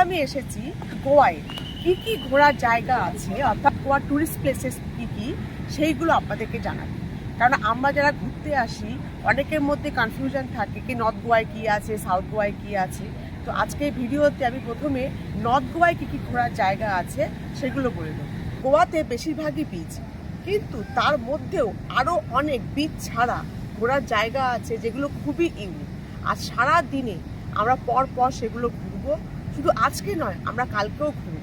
আমি এসেছি গোয়ায়। কি ঘোরার জায়গা আছে, অর্থাৎ গোয়ার টুরিস্ট প্লেসেস কি সেইগুলো আপনাদেরকে জানাবো। কারণ আমরা যারা ঘুরতে আসি অনেকের মধ্যে কনফিউশন থাকে কি নর্থ গোয়ায় কী আছে, সাউথ গোয়ায় কী আছে। তো আজকে এই ভিডিওতে আমি প্রথমে নর্থ গোয়ায় কী ঘোরার জায়গা আছে সেগুলো বলে দেবো। গোয়াতে বেশিরভাগই বিচ, কিন্তু তার মধ্যেও আরও অনেক বিচ ছাড়া ঘোরার জায়গা আছে যেগুলো খুবই ইউনিক। আর সারা দিনে আমরা পর সেগুলো ঘুরবো। শুধু আজকে নয়, আমরা কালকেও ঘুরবো।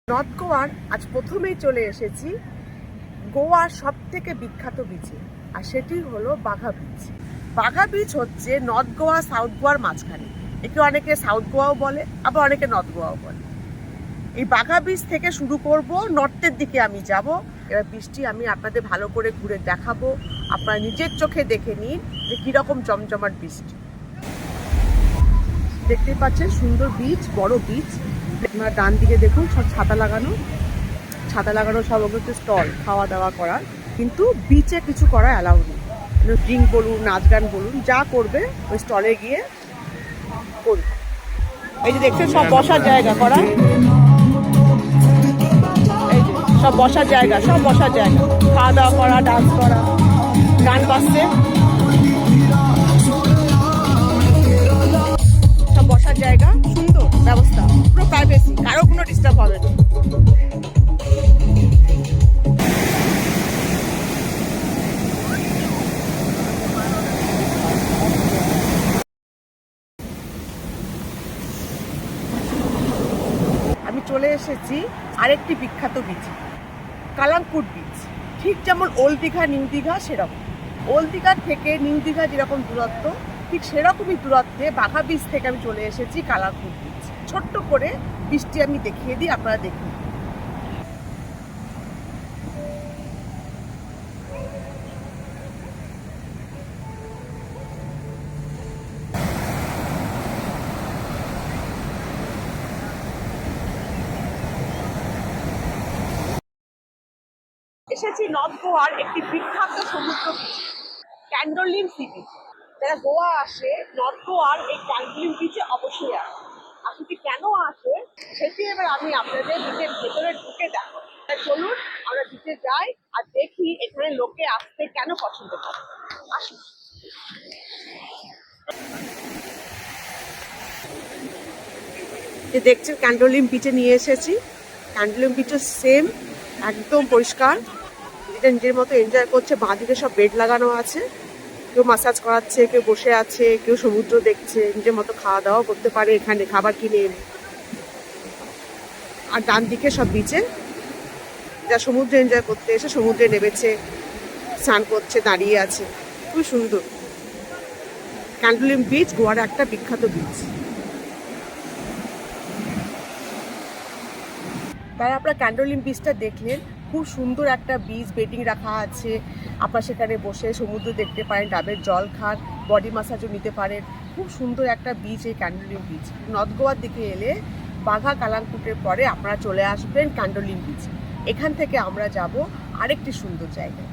নর্থ গোয়ার আজ প্রথমেই চলে এসেছি গোয়ার সব থেকে বিখ্যাত বিচে, আর সেটি হলো বাঘা বিচ। বাঘা বিচ হচ্ছে নর্থ গোয়া সাউথ গোয়ার মাঝখানে। একে অনেকে সাউথ গোয়াও বলে, আবার অনেকে নর্থ গোয়াও বলে। এই বাঘা বিচ থেকে শুরু করব, নর্থের দিকে আমি যাব। এবার বৃষ্টি আমি আপনাদের ভালো করে ঘুরে দেখাবো, আপনারা নিজের চোখে দেখে নিন যে কীরকম জমজমাট বৃষ্টি। দেখতে পাচ্ছেন সুন্দর বিচ, বড় বিচ। আপনার ডান দিকে দেখুন সব ছাতা লাগানো সব হচ্ছে স্টল খাওয়া দাওয়া করার, কিন্তু বিচে কিছু করা অ্যালাউ নেই। ড্রিঙ্ক বলুন, নাচ গান বলুন, যা করবে ওই স্টলে গিয়ে করবে। এই যে দেখছেন সব বসার জায়গা করা, এই যে সব বসার জায়গা, খাওয়া দাওয়া করা, ডান্স করা, গান বাজছে, সব বসার জায়গা, সুন্দর ব্যবস্থা, পুরো প্রাইভেসি, কারো কোনো ডিস্টার্ব হবে না। আমি চলে এসেছি আরেকটি বিখ্যাত বিচ, কালাঙ্কুট বিচ। ঠিক যেমন ওল্ড দীঘা নিউ দীঘা সেরকম। ওল্ড দীঘার থেকে নিউ দীঘা যেরকম দূরত্ব, ঠিক সেরকমই দূরত্বে বাঘা বিচ থেকে আমি চলে এসেছি কালাঙ্কুট বিচ। ছোট্ট করে বৃষ্টি আমি দেখিয়ে দিই, আপনারা দেখুন। এসেছি নর্থ গোয়ার একটি বিখ্যাত সমুদ্র বিচ, ক্যান্ডোলিম সি বিচ। যারা গোয়া আসে নর্থ গোয়ার এই ক্যান্ডোলিম বিচে অবশ্যই আসে। আর সেটি কেন আসে সেটি এবার আমি আপনাদের বিচের ভেতরে ঢুকে দেখাবো। চলুন আমরা বিচে যাই আর দেখি এখানে লোকে আসতে কেন পছন্দ করে। আসুন। যে দেখছেন ক্যান্ডোলিম বিচে নিয়ে এসেছি। ক্যান্ডোলিম বিচও সেম, একদম পরিষ্কার, এটা নিজের মতো এনজয় করছে। বাঁদিকে সব বেড লাগানো আছে, কেউ মাসাজ করাচ্ছে, কেউ বসে আছে, কেউ সমুদ্র দেখছে, নিজের মতো খাওয়া দাওয়া করতে পারে এখানে খাবার কিনে এনে। আর ডান দিকে সব বিচে যা সমুদ্রে এনজয় করতে এসে সমুদ্রে নেমেছে, স্নান করছে, দাঁড়িয়ে আছে। খুব সুন্দর। ক্যান্ডোলিম বিচ গোয়ার একটা বিখ্যাত বিচ। তাই আপনারা ক্যান্ডোলিম বিচটা দেখলেন, খুব সুন্দর একটা বিচ, বেডিং রাখা আছে। আপনারা সেখানে বসে সমুদ্র দেখতে পারেন, ডাবের জল খান, বডি ম্যাসাজও নিতে পারেন। খুব সুন্দর একটা বিচ এই ক্যান্ডোলিম বিচ। নর্থ গোয়ার দিকে এলে বাঘা কালাঙ্কুটের পরে আপনারা চলে আসবেন ক্যান্ডোলিম বিচ। এখান থেকে আমরা যাব আরেকটি সুন্দর জায়গায়।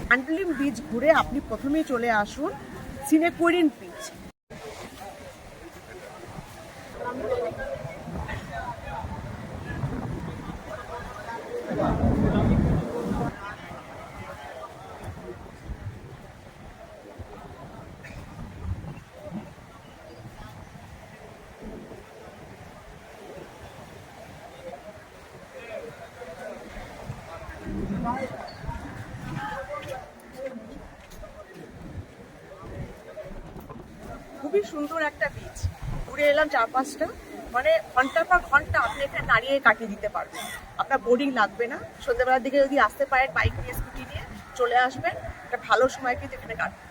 ক্যান্ডোলিম বিচ ঘুরে আপনি প্রথমেই চলে আসুন সিনেকুইরিন বিচ। খুবই সুন্দর একটা বিচ, ঘুরে এলাম 4-5টা, মানে ঘন্টার পর ঘন্টা আপনি এখানে দাঁড়িয়ে কাটিয়ে দিতে পারবেন, আপনার বোরিং লাগবে না। সন্ধ্যাবেলার দিকে যদি আসতে পারেন বাইক নিয়ে, স্কুটি নিয়ে চলে আসবেন, একটা ভালো সময় কিন্তু এখানে কাটবে।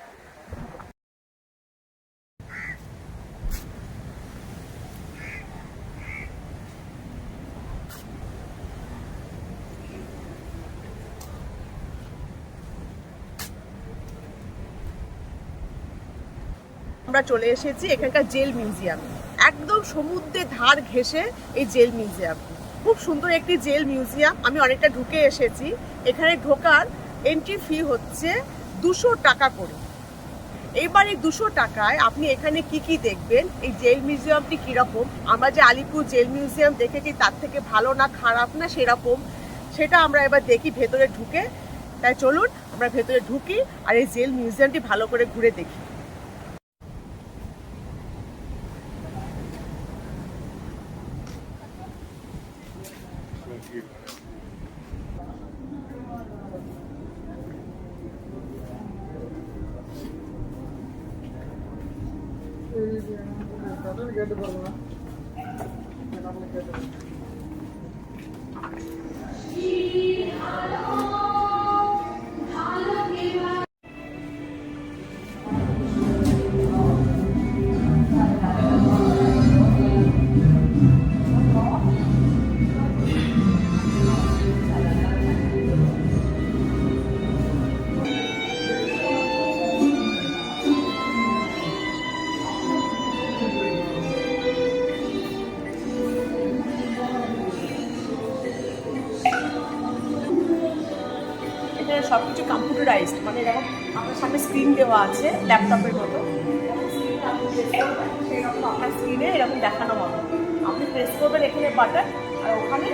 আমরা চলে এসেছি এখানকার জেল মিউজিয়াম, একদম সমুদ্রের ধার ঘেঁষে এই জেল মিউজিয়াম। খুব সুন্দর একটি জেল মিউজিয়াম। আমি অনেকটা ঢুকে এসেছি। এখানে ঢোকার এন্ট্রি ফি হচ্ছে 200 টাকা করে। এইবার এই 200 টাকায় আপনি এখানে কি কি দেখবেন, এই জেল মিউজিয়ামটি কীরকম, আমরা যে আলিপুর জেল মিউজিয়াম দেখেছি তার থেকে ভালো না খারাপ না সেরকম, সেটা আমরা এবার দেখি ভেতরে ঢুকে। তাই চলুন আমরা ভেতরে ঢুকি আর এই জেল মিউজিয়ামটি ভালো করে ঘুরে দেখি। সবকিছু কম্পিউটারাইজড, মানে এরকম আপনার সামনে স্ক্রিন দেওয়া আছে ল্যাপটপের মতো, সেরকম আপনার স্ক্রিনে এরকম দেখানো হবে। আপনি প্রেস করবেন এখানে বাটন আর ওখানে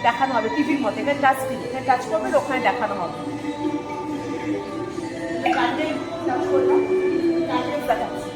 দেখানো হবে টিভির মতো। এখানে টাচ স্ক্রিন, এখানে টাচ করবেন ওখানে দেখানো হবে। টাচ করলাম, দেখাচ্ছি।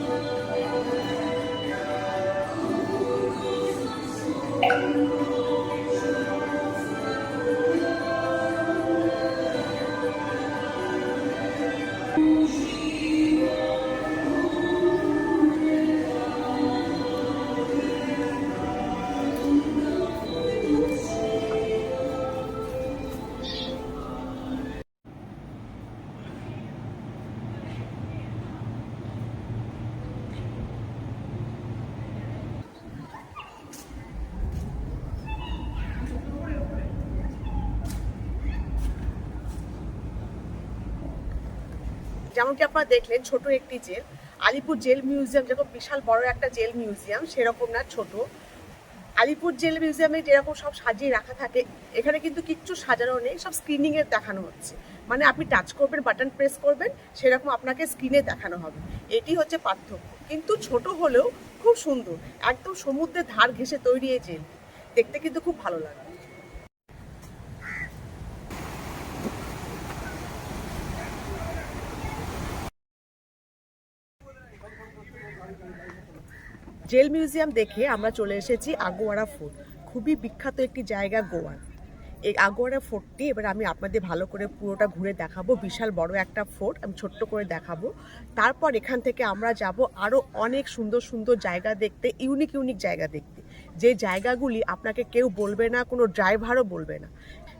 যেমনটি আপনারা দেখলেন ছোট একটি জেল। আলিপুর জেল মিউজিয়াম যেরকম বিশাল বড় একটা জেল মিউজিয়াম সেরকম না, ছোট। আলিপুর জেল মিউজিয়ামে যেরকম সব সাজিয়ে রাখা থাকে, এখানে কিন্তু কিচ্ছু সাজানো নেই, সব স্ক্রিনিংয়ে দেখানো হচ্ছে। মানে আপনি টাচ করবেন, বাটন প্রেস করবেন, সেরকম আপনাকে স্ক্রিনে দেখানো হবে। এটি হচ্ছে পার্থক্য। কিন্তু ছোট হলেও খুব সুন্দর, একদম সমুদ্রের ধার ঘেঁষে তৈরি এই জেল, দেখতে কিন্তু খুব ভালো লাগে। জেল মিউজিয়াম দেখে আমরা চলে এসেছি আগোয়ারা ফোর্ট, খুবই বিখ্যাত একটি জায়গা গোয়ার। এই আগোয়ারা ফোর্টটি এবার আমি আপনাদের ভালো করে পুরোটা ঘুরে দেখাবো। বিশাল বড় একটা ফোর্ট, আমি ছোট্ট করে দেখাবো। তারপর এখান থেকে আমরা যাব আরও অনেক সুন্দর সুন্দর জায়গা দেখতে, ইউনিক ইউনিক জায়গা দেখতে, যে জায়গাগুলি আপনাকে কেউ বলবে না, কোনো ড্রাইভারও বলবে না,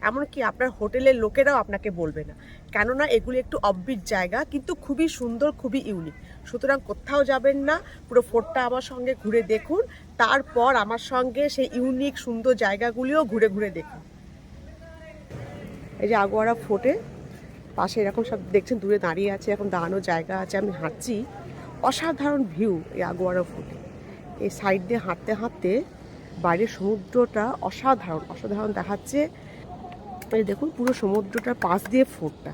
এমনকি আপনার হোটেলের লোকেরাও আপনাকে বলবে না। কেননা এগুলি একটু অফবিট জায়গা, কিন্তু খুবই সুন্দর, খুবই ইউনিক। সুতরাং কোথাও যাবেন না, পুরো ফোর্টটা আমার সঙ্গে ঘুরে দেখুন, তারপর আমার সঙ্গে সেই ইউনিক সুন্দর জায়গাগুলিও ঘুরে ঘুরে দেখুন। এই যে আগোয়ারা ফোর্টে পাশে এরকম সব দেখছেন, দূরে দাঁড়িয়ে আছে, এখন দাঁড়ানোর জায়গা আছে। আমি হাঁটছি, অসাধারণ ভিউ এই আগোয়ারা ফোর্টে। এই সাইড দিয়ে হাঁটতে হাঁটতে বাইরের সমুদ্রটা অসাধারণ অসাধারণ দেখাচ্ছে। এই দেখুন পুরো সমুদ্রটার পাশ দিয়ে ফোর্টটা,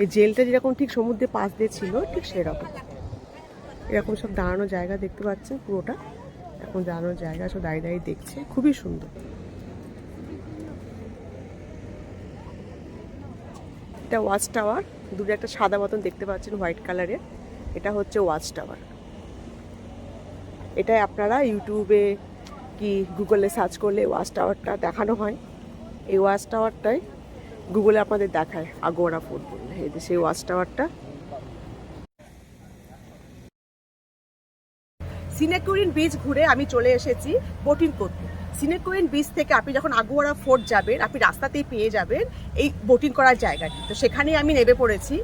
এই জেলটা যেরকম ঠিক সমুদ্রের পাশ দিয়ে ছিল ঠিক সেরকম। এরকম সব দাঁড়ানোর জায়গা দেখতে পাচ্ছেন, পুরোটা এখন দাঁড়ানোর জায়গা, সব দাঁড়িয়ে দাঁড়িয়ে দেখছে, খুবই সুন্দর। এটা ওয়াচ টাওয়ার, দূরে একটা সাদা মতন দেখতে পাচ্ছেন হোয়াইট কালারের, এটা হচ্ছে ওয়াচ টাওয়ার। এটাই আপনারা ইউটিউবে কি গুগলে সার্চ করলে ওয়াচ টাওয়ারটা দেখানো হয়। এই ওয়াচ টাওয়ারটাই গুগলে আপনাদের দেখায় আগোয়ারা ফোর্ট বললে, এই যে সেই ওয়াচ টাওয়ারটা। সিনেকুরিন বিচ ঘুরে আমি চলে এসেছি বোটিং করতে। সিনেকোয়েন বিচ থেকে আপনি যখন আগুয়ারা ফোর্ট যাবেন, আপনি রাস্তাতেই পেয়ে যাবেন এই বোটিং করার জায়গাটি। তো সেখানেই আমি নেমে পড়েছি।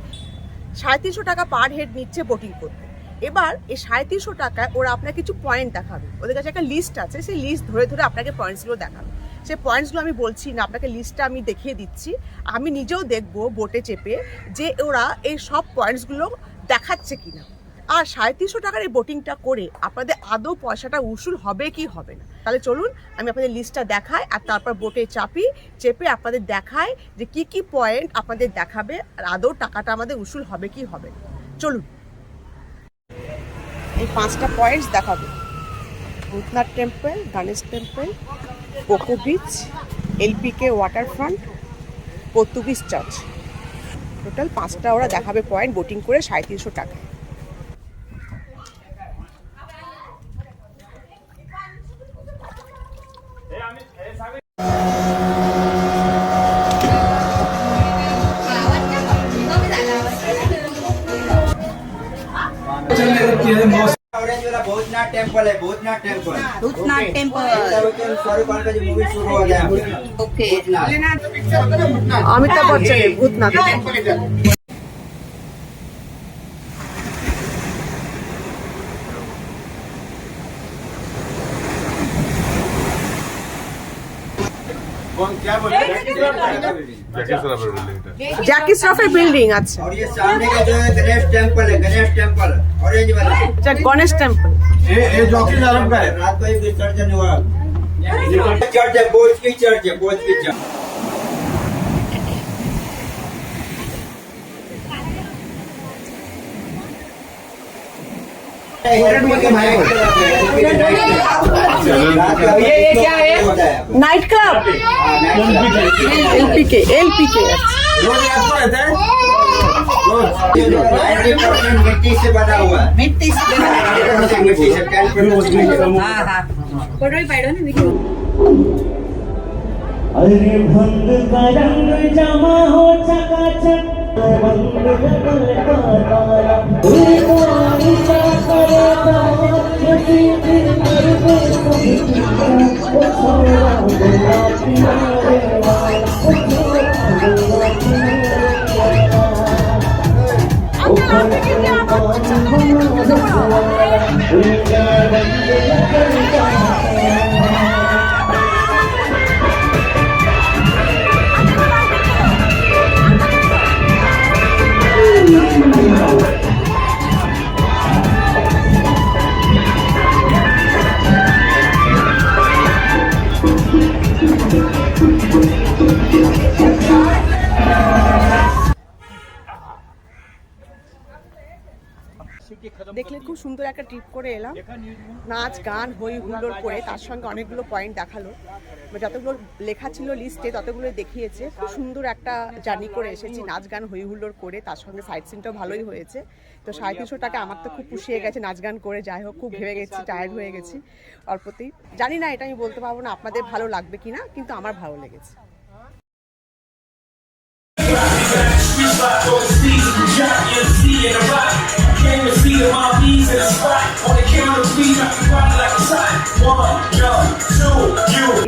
350 টাকা পার হেড নিচ্ছে বোটিং করতে। এবার এই 350 টাকায় ওরা আপনাকে কিছু পয়েন্ট দেখাবে, ওদের কাছে একটা লিস্ট আছে, সেই লিস্ট ধরে ধরে আপনাকে পয়েন্টসগুলো দেখাবে। সেই পয়েন্টসগুলো আমি বলছি না, আপনাকে লিস্টটা আমি দেখিয়ে দিচ্ছি। আমি নিজেও দেখবো বোটে চেপে যে ওরা এই সব পয়েন্টসগুলো দেখাচ্ছে কিনা। আর 350 টাকার এই বোটিংটা করে আপনাদের আদৌ পয়সাটা উসুল হবে কি হবে না। তাহলে চলুন আমি আপনাদের লিস্টটা দেখাই, আর তারপর বোটে চেপে আপনাদের দেখাই যে কি কি পয়েন্ট আপনাদের দেখাবে আর আদৌ টাকাটা আমাদের উসুল হবে কি হবে না। চলুন, এই 5টা পয়েন্টস দেখাবে: Bhootnath temple, Ganesh temple, Coco beach, LPK waterfront, Portuguese church. Total 5টা ওরা দেখাবে পয়েন্ট বোটিং করে 350 টাকায়। ऑरेंज वाला भूतनाथ टेम्पल है, भूतनाथ टेम्पल। भूतनाथ टेम्पल शाहरुख खान का जो मूवी शुरू हो गया ओके অমিতাভ বচ্চনের ভূতনাথ। জ্যাকি শ্রফের বিল্ডিং আছে। और ये सामने का जो है गणेश टेम्पल है, गणेश टेम्पल ऑरेंज वाला। আচ্ছা, গণেশ টেম্পল। ये जॉकी आलम का है, रात को ही विसर्जन हुआ। चर्च है, बोझ की चर्च है, बोझ की चर्च। ये क्या है? নাইট ক্লাব, এলপিকে रोज रात को रहता है। 90% मिट्टी से बना हुआ है। मिट्टी से 10% मिट्टी से, 10% हाँ हाँ फोटो ही पाइडो ना देखो अरे भंग का रंग जमा हो चकाचक भंग लगल का तारा दिल को आईचा करे किसी दिन कर दे ओ छोरा गुलाबी रे वाला ओ छोरा गुलाबी रे वाला ओ छोरा रंग लगल का দেখলেন খুব সুন্দর একটা ট্রিপ করে এলাম। নাচ গান হই হুল্লোড় করে, তার সঙ্গে অনেকগুলো পয়েন্ট দেখালো, যতগুলো লেখা ছিল লিস্টে ততগুলো দেখিয়েছে। খুব সুন্দর একটা জার্নি করে এসেছি, নাচ গান হই হুল্লোড় করে, তার সঙ্গে সাইট সিনটাও ভালোই হয়েছে। তো 350 টাকা আমার তো খুব পুষিয়ে গেছে নাচ গান করে। যাই হোক, খুব ভেবে গেছি, টায়ার্ড হয়ে গেছি অল্পতেই। জানি না এটা আমি বলতে পারবো না আপনাদের ভালো লাগবে কিনা, কিন্তু আমার ভালো লেগেছে।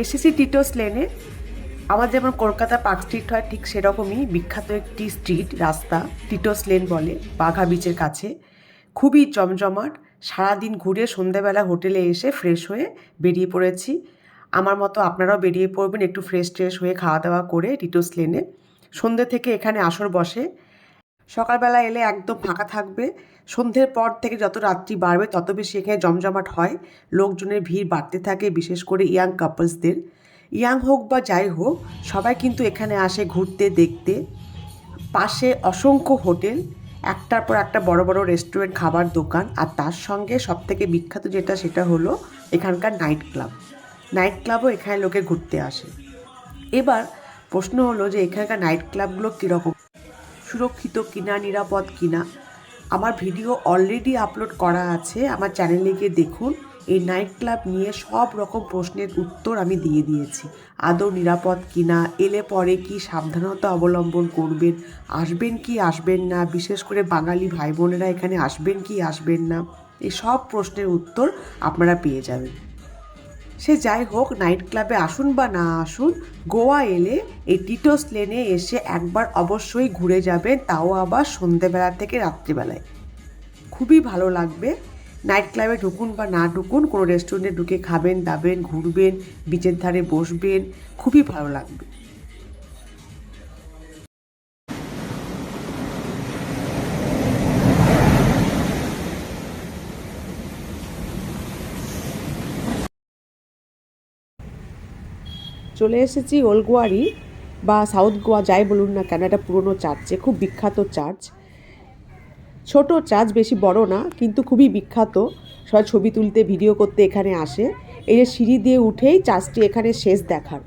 এসেছি টিটোস লেনে। আমার যেমন কলকাতা পার্ক স্ট্রিট হয় ঠিক সেরকমই বিখ্যাত একটি স্ট্রিট রাস্তা টিটোস লেন বলে, বাঘা বিচের কাছে। খুবই জমজমাট। সারাদিন ঘুরে সন্ধ্যেবেলা হোটেলে এসে ফ্রেশ হয়ে বেরিয়ে পড়েছি। আমার মতো আপনারাও বেরিয়ে পড়বেন একটু ফ্রেশ ট্রেশ হয়ে খাওয়া দাওয়া করে টিটোস লেনে। সন্ধ্যে থেকে এখানে আসর বসে। সকালবেলা এলে একদম ফাঁকা থাকবে। সন্ধ্যের পর থেকে যত রাত্রি বাড়বে তত বেশি এখানে জমজমাট হয়, লোকজনের ভিড় বাড়তে থাকে, বিশেষ করে ইয়াং কাপলসদের। ইয়াং হোক বা যাই হোক, সবাই কিন্তু এখানে আসে ঘুরতে দেখতে। পাশে অসংখ্য হোটেল, একটার পর একটা বড় বড় রেস্টুরেন্ট, খাবার দোকান, আর তার সঙ্গে সবথেকে বিখ্যাত যেটা সেটা হলো এখানকার নাইট ক্লাব। নাইট ক্লাবও এখানে লোকে ঘুরতে আসে। এবার প্রশ্ন হলো যে এখানকার নাইট ক্লাবগুলো কীরকম, সুরক্ষিত কিনা, নিরাপদ কিনা। আমার ভিডিও অলরেডি আপলোড করা আছে, আমার চ্যানেলে গিয়ে দেখুন। এই নাইট ক্লাব নিয়ে সব রকম প্রশ্নের উত্তর আমি দিয়ে দিয়েছি। আদৌ নিরাপদ কিনা, এলে পরে কি সাবধানতা অবলম্বন করবেন, আসবেন কি আসবেন না, বিশেষ করে বাঙালি ভাই বোনেরা এখানে আসবেন কি আসবেন না, এই সব প্রশ্নের উত্তর আপনারা পেয়ে যাবেন। সে যাই হোক, নাইট ক্লাবে আসুন বা না আসুন, গোয়া এলে এই টিটোস লেনে এসে একবার অবশ্যই ঘুরে যাবেন, তাও আবার সন্ধেবেলা থেকে রাত্রিবেলায়। খুবই ভালো লাগবে। নাইট ক্লাবে ঢুকুন বা না ঢুকুন, কোনো রেস্টুরেন্টে ঢুকে খাবেন দাবেন, ঘুরবেন, বিচের ধারে বসবেন, খুবই ভালো লাগবে। চলে এসেছি ওল্ড গোয়ারি বা সাউথ গোয়া যাই বলুন না কেন, একটা পুরনো চার্চে, খুব বিখ্যাত চার্চ। ছোট চার্চ, বেশি বড় না, কিন্তু খুবই বিখ্যাত। সবাই ছবি তুলতে ভিডিও করতে এখানে আসে। এই যে সিঁড়ি দিয়ে উঠেই চার্চটি এখানে শেষ দেখার,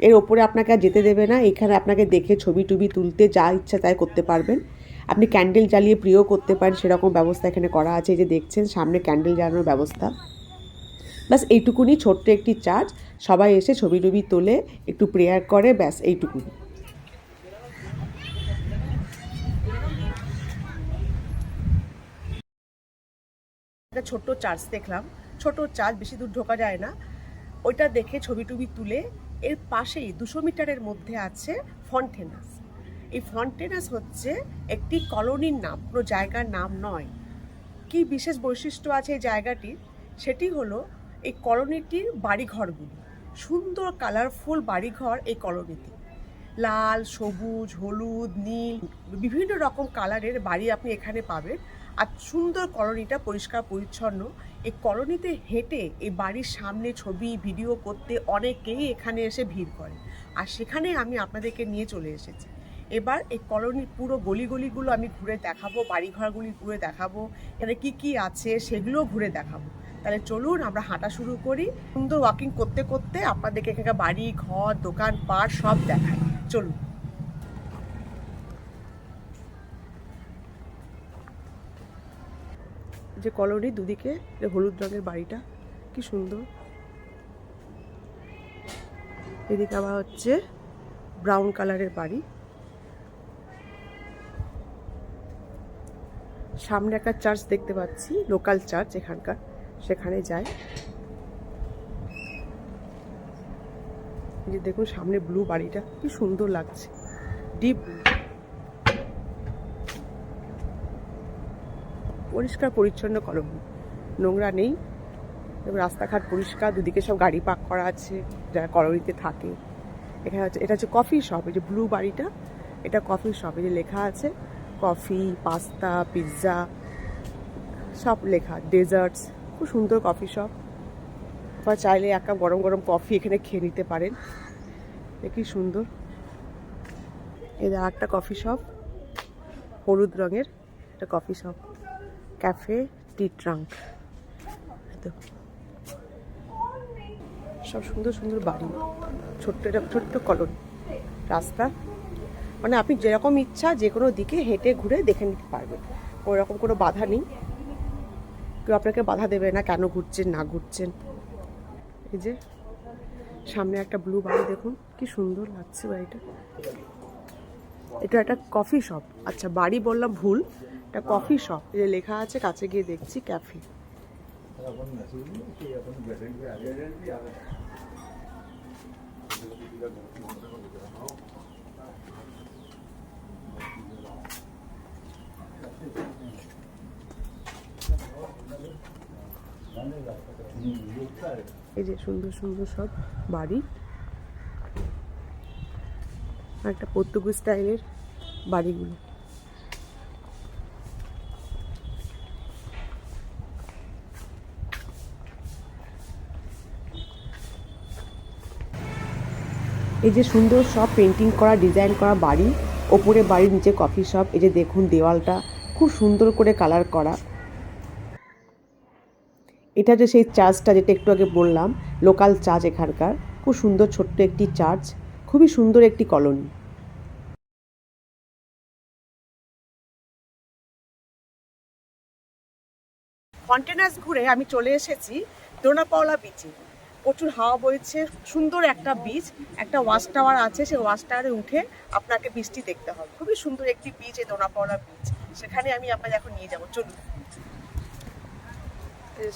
এর ওপরে আপনাকে আর যেতে দেবে না। এখানে আপনাকে দেখে ছবি টুবি তুলতে যা ইচ্ছা তাই করতে পারবেন। আপনি ক্যান্ডেল জ্বালিয়ে প্রিয় করতে পারেন, সেরকম ব্যবস্থা এখানে করা আছে। এই যে দেখছেন সামনে ক্যান্ডেল জ্বালানোর ব্যবস্থা। ব্যাস এইটুকুনি ছোট্ট একটি চার্চ, সবাই এসে ছবি টবি তোলে, একটু প্রেয়ার করে, ব্যাস এইটুকুনি। একটা ছোট্ট চার্চ দেখলাম, ছোট চার্চ, বেশি দূর ঢোকা যায় না। ওইটা দেখে ছবি টবি তুলে এর পাশেই 200 মিটারের মধ্যে আছে ফন্টেনাস। এই ফন্টেনাস হচ্ছে একটি কলোনির নাম, কোনো জায়গার নাম নয়। কি বিশেষ বৈশিষ্ট্য আছে এই জায়গাটির, সেটি হলো এই কলোনিটির বাড়িঘরগুলি, সুন্দর কালারফুল বাড়িঘর এই কলোনিতে। লাল, সবুজ, হলুদ, নীল, বিভিন্ন রকম কালারের বাড়ি আপনি এখানে পাবেন। আর সুন্দর কলোনিটা, পরিষ্কার পরিচ্ছন্ন। এই কলোনিতে হেঁটে এই বাড়ির সামনে ছবি ভিডিও করতে অনেকেই এখানে এসে ভিড় করে। আর সেখানে আমি আপনাদেরকে নিয়ে চলে এসেছি। এবার এই কলোনির পুরো গলিগুলো আমি ঘুরে দেখাবো, বাড়িঘরগুলি ঘুরে দেখাবো, এখানে কি কি আছে সেগুলোও ঘুরে দেখাবো। তাহলে চলুন আমরা হাঁটা শুরু করি। সুন্দর ওয়াকিং করতে করতে আপনাদেরকে এখানকার বাড়ি ঘর দোকান পাট সব দেখাই, চলুন। যে কলোনির দুদিকে হলুদ রঙের বাড়িটা কি সুন্দর, এদিকে আবার হচ্ছে ব্রাউন কালারের বাড়ি। সামনে একটা চার্চ দেখতে পাচ্ছি, লোকাল চার্চ এখানকার, সেখানে যাই। যে দেখুন সামনে ব্লু বাড়িটা কি সুন্দর লাগছে, ডিপ ব্লু। পরিষ্কার পরিচ্ছন্ন কলোনি, নোংরা নেই, এবং রাস্তাঘাট পরিষ্কার, দুদিকে সব গাড়ি পার্ক করা আছে যারা কলোনিতে থাকে। এখানে হচ্ছে, এটা হচ্ছে কফি শপ। এই যে ব্লু বাড়িটা, এটা কফি শপ। এই যে লেখা আছে কফি, পাস্তা, পিৎজা সব লেখা, ডেজার্টস, খুব সুন্দর কফি শপ। আপনারা চাইলে এক কাপ গরম গরম কফি এখানে খেয়ে নিতে পারেন, কি সুন্দর। এদের একটা কফি শপ, হলুদ রঙের একটা কফি শপ, ক্যাফে টি ট্রাঙ্ক। সব সুন্দর সুন্দর বাড়ি, ছোট্ট ছোট্ট কলোনি, রাস্তা, মানে আপনি যেরকম ইচ্ছা যে কোনো দিকে হেঁটে ঘুরে দেখে নিতে পারবেন। ওরকম কোনো বাধা নেই, কেউ আপনাকে বাধা দেবে না কেন ঘুরছেন না ঘুরছেন। এই যে সামনে একটা ব্লু বাড়ি, দেখুন কি সুন্দর লাগছে বাড়িটা। এটা একটা কফি শপ, আচ্ছা বাড়ি বললাম ভুল, এটা কফি শপ। এই যে লেখা আছে, কাছে গিয়ে দেখছি ক্যাফে। এই যে সুন্দর সুন্দর সব বাড়ি, একটা পর্তুগিজ স্টাইলের বাড়িগুলো। এই যে সুন্দর সব পেন্টিং করা, ডিজাইন করা বাড়ি, ওপরে বাড়ির নিচে কফি শপ। এই যে দেখুন দেওয়ালটা খুব সুন্দর করে কালার করা। এটা যে সেই চার্চটা যেটা একটু আগে বললাম, লোকাল চার্চ এখানকার, খুব সুন্দর ছোট্ট একটি চার্চ, খুবই সুন্দর একটি কলোনি। ফন্টেনাস ঘুরে আমি চলে এসেছি ডোনাপাওলা বিচে। প্রচুর হাওয়া বইছে, সুন্দর একটা বিচ, একটা ওয়াচ টাওয়ার আছে, সেই ওয়াচ টাওয়ারে উঠে আপনাকে বৃষ্টি দেখতে হবে। খুবই সুন্দর একটি বিচ এই ডোনাপাওলা বিচ, সেখানে আমি আপনাকে এখন নিয়ে যাবো, চলুন।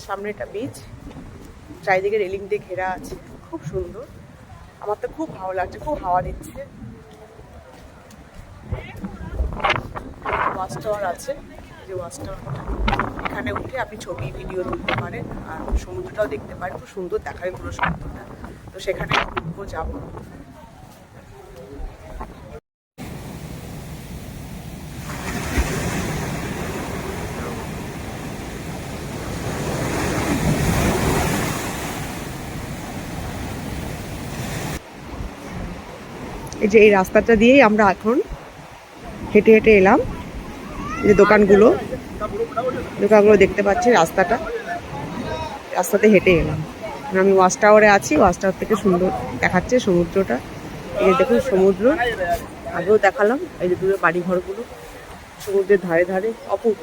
সামনে একটা বিচ, চারিদিকে রেলিং দিয়ে ঘেরা আছে, খুব সুন্দর। আমার তো খুব ভালো লাগছে, খুব হাওয়া দিচ্ছে। ওয়াচ টাওয়ার আছে, যে ওয়াচ টাওয়ারটা, এখানে উঠে আপনি ছবি ভিডিও তুলতে পারেন আর সমুদ্রটাও দেখতে পারেন, খুব সুন্দর দেখাবে পুরো সমুদ্রটা। তো সেখানে ঘুরবো, যাবো। এই যে এই রাস্তাটা দিয়েই আমরা এখন হেঁটে হেঁটে এলাম। এই যে দোকানগুলো দেখতে পাচ্ছি, রাস্তাতে হেঁটে এলাম। আমি ওয়াচ টাওয়ারে আছি, ওয়াচ টাওয়ার থেকে সুন্দর দেখাচ্ছে সমুদ্রটা। এই যে দেখুন সমুদ্র, আগেও দেখালাম। এই যে দূরে বাড়ি ঘরগুলো সমুদ্রের ধারে ধারে, অপূর্ব।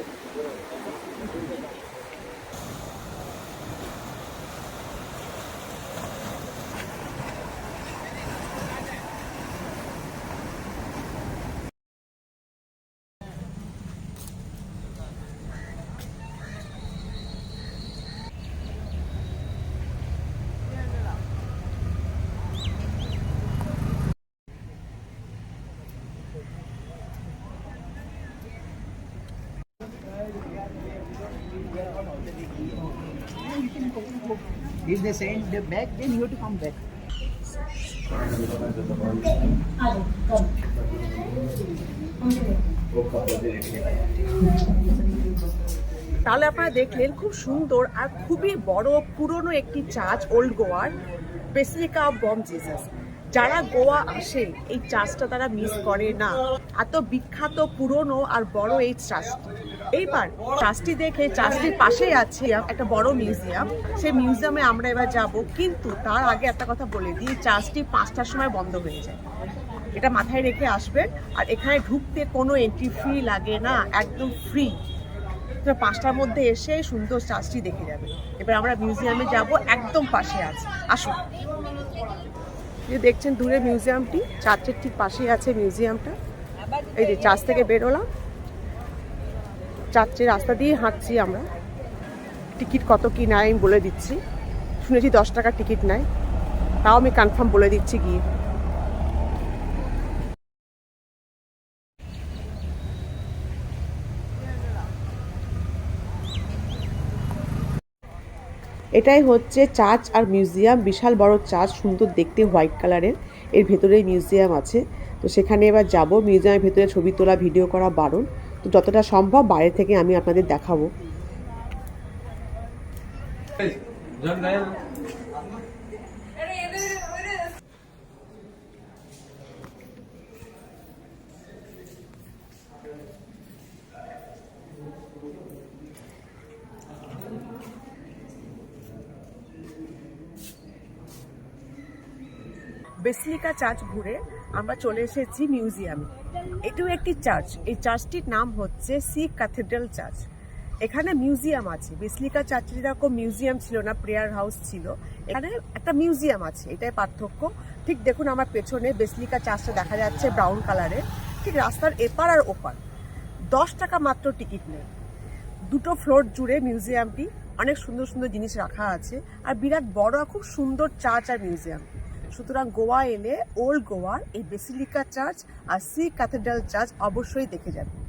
If they send them back, then you have to come back. তাহলে আপনারা দেখলেন খুব সুন্দর আর খুবই বড় পুরনো একটি চার্চ, ওল্ড গোয়ার বেসিলিকা অফ বম জিসাস। যারা গোয়া আসে এই চার্চটা তারা মিস করে না। এত বিখ্যাত, পুরনো আর বড় এই চার্চটি। এইবার চার্চটি দেখে, চার্চটির পাশেই আছে একটা বড় মিউজিয়াম, সেই মিউজিয়ামে আমরা এবার যাব। কিন্তু তার আগে একটা কথা বলে দিই, চার্চটি 5টার সময় বন্ধ হয়ে যায়, এটা মাথায় রেখে আসবেন। আর এখানে ঢুকতে কোনো এন্ট্রি ফি লাগে না, একদম ফ্রি। 5টার মধ্যে এসে সুন্দর চার্চটি দেখে যাবে। এবার আমরা মিউজিয়ামে যাব, একদম পাশে আছে, আসুন। যে দেখছেন দূরে মিউজিয়ামটি, চার্চের ঠিক পাশেই আছে মিউজিয়ামটা। এই যে চার্চ থেকে বেরোলাম, চার্চের রাস্তা দিয়ে হাঁটছি আমরা। টিকিট কত কি নেয় আমি বলে দিচ্ছি, শুনেছি 10 টাকার টিকিট নেয়, তাও আমি কনফার্ম বলে দিচ্ছি গিয়ে। এটাই হচ্ছে চার্চ আর মিউজিয়াম, বিশাল বড় চার্চ, সুন্দর দেখতে, হোয়াইট কালারের। এর ভেতরেই মিউজিয়াম আছে। তো সেখানে এবার যাব। মিউজিয়ামের ভেতরে ছবি তোলা, ভিডিও করা বারণ, তো যতটা সম্ভব বাইরে থেকে আমি আপনাদের দেখাবো। বেসিলিকা চার্চ ঘুরে আমরা চলে এসেছি মিউজিয়ামে। এটাও একটি চার্চ। এই চার্চটির নাম হচ্ছে সি ক্যাথেড্রাল চার্চ। এখানে মিউজিয়াম আছে। বেসিলিকা চার্চের যেরকম মিউজিয়াম ছিল না, প্রেয়ার হাউস ছিল, এখানে একটা মিউজিয়াম আছে, এটাই পার্থক্য। ঠিক দেখুন আমার পেছনে বেসিলিকা চার্চটা দেখা যাচ্ছে ব্রাউন কালারের, ঠিক রাস্তার এপার আর ওপার। 10 টাকা মাত্র টিকিট নেই। 2টো ফ্লোর জুড়ে মিউজিয়ামটি, অনেক সুন্দর সুন্দর জিনিস রাখা আছে, আর বিরাট বড় খুব সুন্দর চার্চ আর মিউজিয়াম। সুতরাং গোয়া এলে ওল্ড গোয়ার এই বেসিলিকা চার্চ আর সি ক্যাথেড্রাল চার্চ অবশ্যই দেখে যাবেন।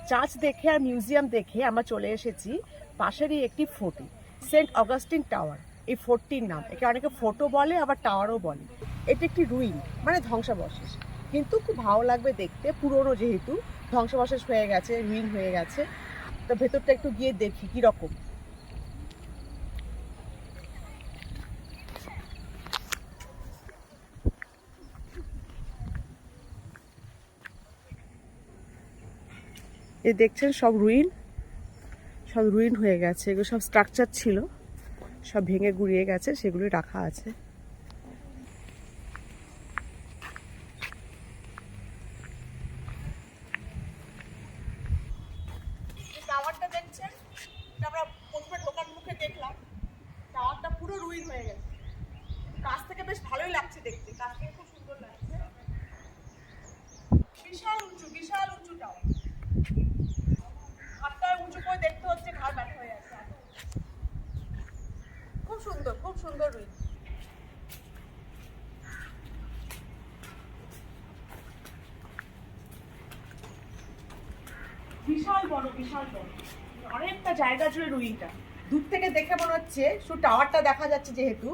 চার্চ দেখে আর মিউজিয়াম দেখে আমরা চলে এসেছি পাশেরই একটি ফোর্টে, সেন্ট অগাস্টিন টাওয়ার। এই ফোর্টটির নাম, একে অনেকে ফোর্টও বলে, আবার টাওয়ারও বলে। এটি একটি রুইন, মানে ধ্বংসাবশেষ, কিন্তু খুব ভালো লাগবে দেখতে, পুরনো যেহেতু, ধ্বংসাবশেষ হয়ে গেছে, রুইন হয়ে গেছে। তো ভেতরটা একটু গিয়ে দেখি কি রকম। এই দেখছেন সব রুইন হয়ে গেছে। এগুলো সব স্ট্রাকচার ছিল, সব ভেঙে গুড়িয়ে গেছে, সেগুলো রাখা আছে। টাওয়ারটা দেখছেন, আমরা প্রথমে ঢোকার মুখে দেখলাম টাওয়ারটা পুরো রুইন হয়ে গেছে। কাছ থেকে বেশ ভালোই লাগছে দেখতে, কাছ থেকে খুব সুন্দর লাগছে। বিশাল উঁচু টাওয়ার। হাতটায় উঁচু করে দেখতে হচ্ছে, ঘাড় ব্যথা হয়ে যাচ্ছে। খুব সুন্দর রুই। বিশাল বড়, অনেকটা জায়গা জুড়ে রুইটা। দূর থেকে দেখে মনে হচ্ছে শুধু টাওয়ারটা দেখা যাচ্ছে, যেহেতু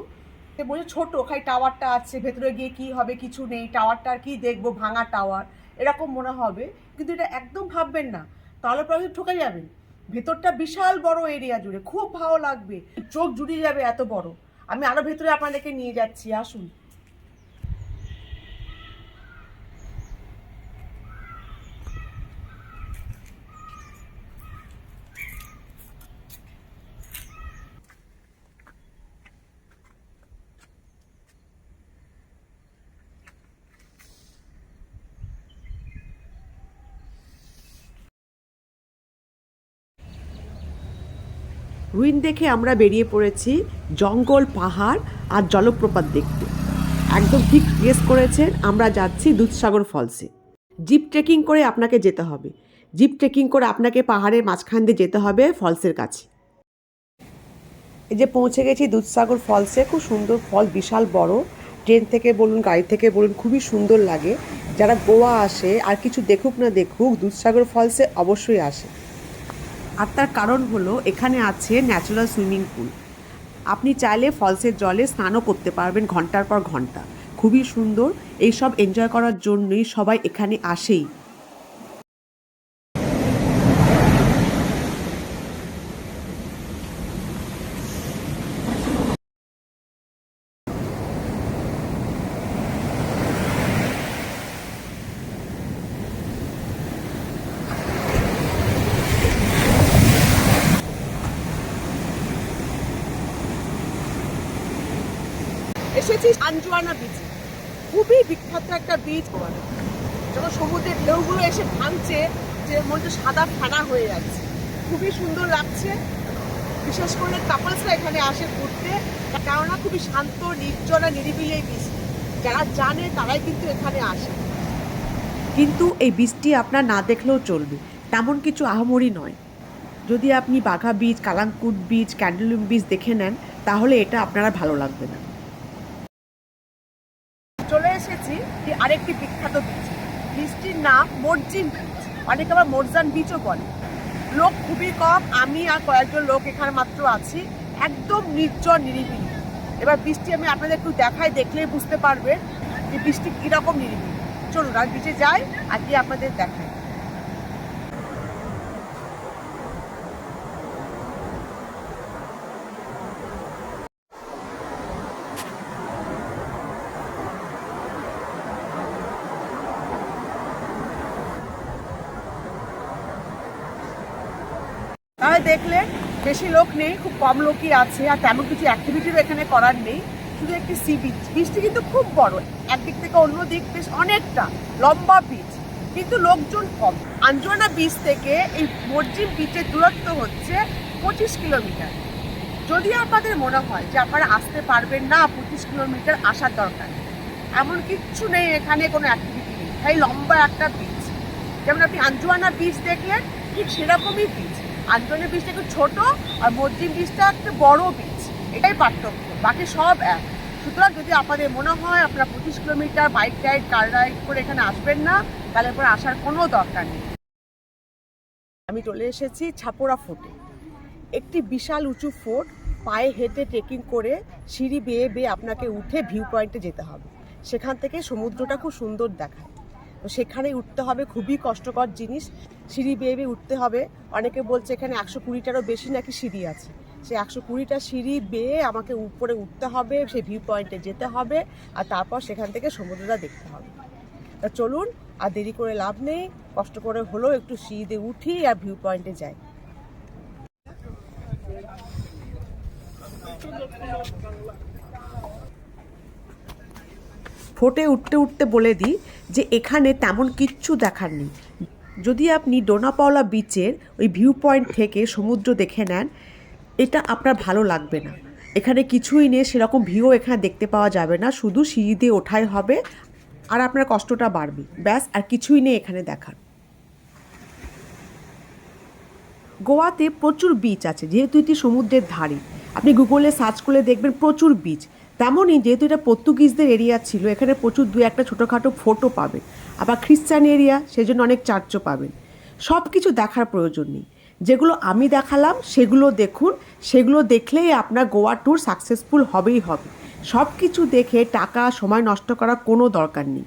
বলছে ছোট, খালি টাওয়ারটা আছে, ভেতরে গিয়ে কি হবে কিছু নেই, টাওয়ারটা কি দেখবো, ভাঙা টাওয়ার এরকম মনে হবে। কিন্তু এটা একদম ভাববেন না, তাহলে পরে ঠকে যাবেন। ভেতরটা বিশাল বড় এরিয়া জুড়ে, খুব ভালো লাগবে, চোখ জুড়িয়ে যাবে এত বড়। আমি আরো ভেতরে আপনাদেরকে নিয়ে যাচ্ছি, আসুন। রুইন দেখে আমরা বেরিয়ে পড়েছি জঙ্গল, পাহাড় আর জলপ্রপাত দেখতে। একদম ঠিক গেস করেছেন, আমরা যাচ্ছি দুধসাগর ফলসে। জিপ ট্রেকিং করে আপনাকে যেতে হবে। জিপ ট্রেকিং করে আপনাকে পাহাড়ের মাঝখান দিয়ে যেতে হবে ফলসের কাছে। এই যে পৌঁছে গেছি দুধসাগর ফলসে। খুব সুন্দর ফল, বিশাল বড়। ট্রেন থেকে বলুন, গাড়ি থেকে বলুন, খুবই সুন্দর লাগে। যারা গোয়া আসে আর কিছু দেখুক না দেখুক, দুধসাগর ফলসে অবশ্যই আসে। আর তার কারণ হলো এখানে আছে ন্যাচারাল সুইমিং পুল। আপনি চাইলে ফলসের জলে স্নানও করতে পারবেন ঘন্টার পর ঘন্টা। খুবই সুন্দর। এইসব এনজয় করার জন্যই সবাই এখানে আসেই। এসেছি আঞ্জুয়ানা বিচে। খুবই বিখ্যাত একটা বিচ। যখন সমুদ্রের ঢেউগুলো এসে ভাঙছে, যে মধ্যে সাদা ফেনা হয়ে যাচ্ছে, খুবই সুন্দর লাগছে। বিশেষ করে কাপলসরা এখানে আসে ঘুরতে, কেননা খুবই শান্ত, নির্জনা, নিরিবিলি এই বিচ। যারা জানে তারাই কিন্তু এখানে আসে। কিন্তু এই বিচটি আপনার না দেখলেও চলবে, তেমন কিছু আহামরি নয়। যদি আপনি বাঘা বিচ, কালাঙ্কুট বিচ, ক্যান্ডেলুম বিচ দেখে নেন, তাহলে এটা আপনারা ভালো লাগবে না। চলে এসেছি আরেকটি বিখ্যাত বিচ। বিচটির নাম মরজিন বিচ, অনেকে আবার মোরজান বিচও বলে। লোক খুবই কম, আমি আর কয়েকজন লোক এখানে মাত্র আছি। একদম নির্জন, নিরিবিলি। এবার বৃষ্টি আমি আপনাদের একটু দেখাই, দেখলেই বুঝতে পারবেন যে বৃষ্টি কীরকম নিরিবিলি। চলুন আর বিচে যাই আর কি আপনাদের দেখাই। তাহলে দেখলেন বেশি লোক নেই, খুব কম লোকই আছে। আর তেমন কিছু অ্যাক্টিভিটিও এখানে করার নেই, শুধু একটি সি বিচ। বিচটি কিন্তু খুব বড়, একদিক থেকে অন্য দিক বেশ অনেকটা লম্বা বিচ, কিন্তু লোকজন কম। আঞ্জুয়ানা বিচ থেকে এই মরজিন বিচের দূরত্ব হচ্ছে 25 কিলোমিটার। যদি আপনাদের মনে হয় যে আপনারা আসতে পারবেন না, 25 কিলোমিটার আসার দরকার, এমন কিচ্ছু নেই। এখানে কোনো অ্যাক্টিভিটি নেই, তাই লম্বা একটা বিচ। যেমন আপনি আঞ্জুয়ানা বিচ দেখলেন, ঠিক সেরকমই বিচ। আঞ্জুয়ানা বিচটা একটু ছোট, আর মরজিন বিচটা একটা বড় বিচ, এটাই পার্থক্য, বাকি সব এক। সুতরাং যদি আপনাদের মনে হয় আপনারা 25 কিলোমিটার বাইক রাইড, কার রাইড করে এখানে আসবেন না, তাহলে পরে আসার কোনো দরকার নেই। আমি চলে এসেছি ছাপড়া ফোর্টে। একটি বিশাল উঁচু ফোর্ট, পায়ে হেঁটে ট্রেকিং করে সিঁড়ি বেয়ে বেয়ে আপনাকে উঠে ভিউ পয়েন্টে যেতে হবে। সেখান থেকে সমুদ্রটা খুব সুন্দর দেখায়। তো সেখানে উঠতে হবে, খুবই কষ্টকর জিনিস, সিঁড়ি বেয়ে বেয়ে উঠতে হবে। অনেকে বলছে এখানে 120টারও বেশি নাকি সিঁড়ি আছে। সেই 120টা সিঁড়ি বেয়ে আমাকে উপরে উঠতে হবে, সেই ভিউ পয়েন্টে যেতে হবে, আর তারপর সেখান থেকে সমুদ্রটা দেখতে হবে। তা চলুন, আর দেরি করে লাভ নেই, কষ্ট করে হলেও একটু সিঁড়ি দিয়ে উঠি আর ভিউ পয়েন্টে যাই। ফোর্টে উঠতে উঠতে বলে দিই যে এখানে তেমন কিচ্ছু দেখার নেই। যদি আপনি ডোনাপাওলা বিচের ওই ভিউ পয়েন্ট থেকে সমুদ্র দেখে নেন, এটা আপনার ভালো লাগবে না। এখানে কিছুই নেই, সেরকম ভিউ এখানে দেখতে পাওয়া যাবে না, শুধু সিঁড়ি দিয়ে ওঠাই হবে আর আপনার কষ্টটা বাড়বে, ব্যাস, আর কিছুই নেই এখানে দেখার। গোয়াতে প্রচুর বিচ আছে, যেহেতু এটি সমুদ্রের ধারে, আপনি গুগলে সার্চ করলে দেখবেন প্রচুর বিচ। তেমনই যেহেতু এটা পর্তুগিজদের এরিয়া ছিল, এখানে প্রচুর দু একটা ছোটোখাটো ফোর্টও পাবেন, আবার খ্রিস্টান এরিয়া, সেই জন্য অনেক চার্চও পাবেন। সব কিছু দেখার প্রয়োজন নেই, যেগুলো আমি দেখালাম সেগুলো দেখুন, সেগুলো দেখলেই আপনার গোয়া ট্যুর সাকসেসফুল হবেই হবে। সব কিছু দেখে টাকা সময় নষ্ট করার কোনো দরকার নেই।